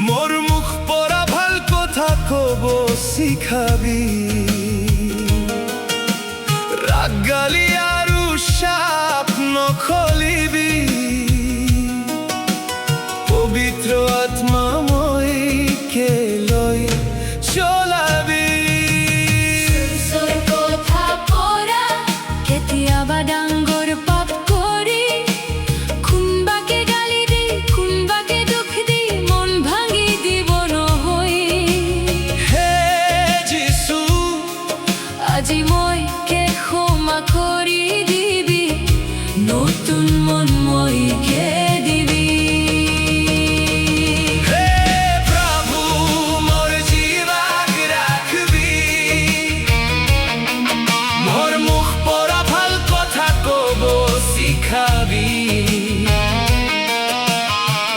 মোৰ মুখ পৰা ভাল কথা কব শিখাবি ৰাগ গালি আৰু সাপ নখলিবি পবিত্ৰ আত্মাময়কে লৈ চলাবি কথা পৰা কেতিয়াবা ডাঙৰ পাপ কৰি কোনবাকে গালি দি কোনবাকে দুখ দি মন ভাঙি দিব নহয় হে যীশু আজি মই কে ক্ষমা কৰি দিবি নতুন মন মইকে দিবি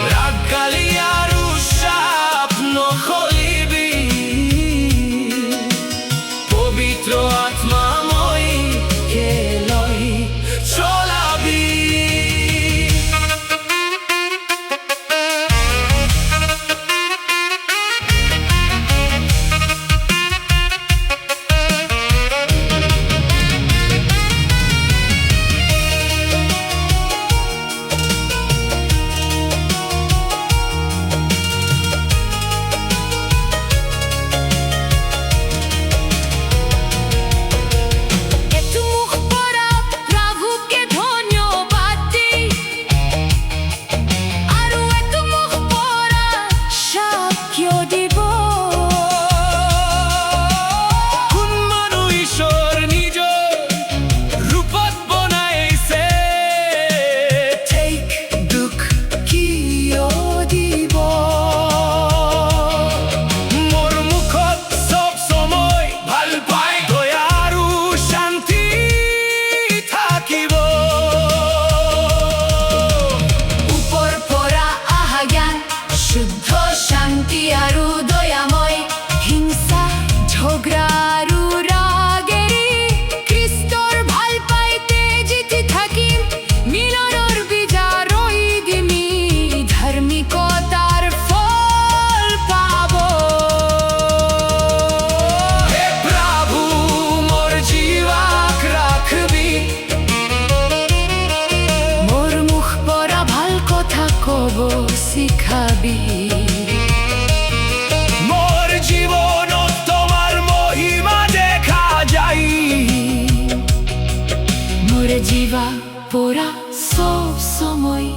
ৰাগ গালি আৰু সাপ নখলিবি পবিত্ৰ আত্মাময়কে লৈ চলাবি শুদ্ধ শান্তি আৰু দয়াময় হিংসা ঝগড়া আৰু ৰাগেৰি খ্ৰীষ্টৰ ভাল পাইতে জিতি থাকিম মিলনৰ বিজয় দিমি ধাৰ্মিকতাৰ ফল পাব হে প্ৰভু মোৰ জীৱাক ৰাখবি মোৰ মুখ পৰা ভাল কথা কব শিখাবি মোৰ জীবনত তোমাৰ মহিমা দেখা যাই মোৰ জীবা পোৰা সব সময়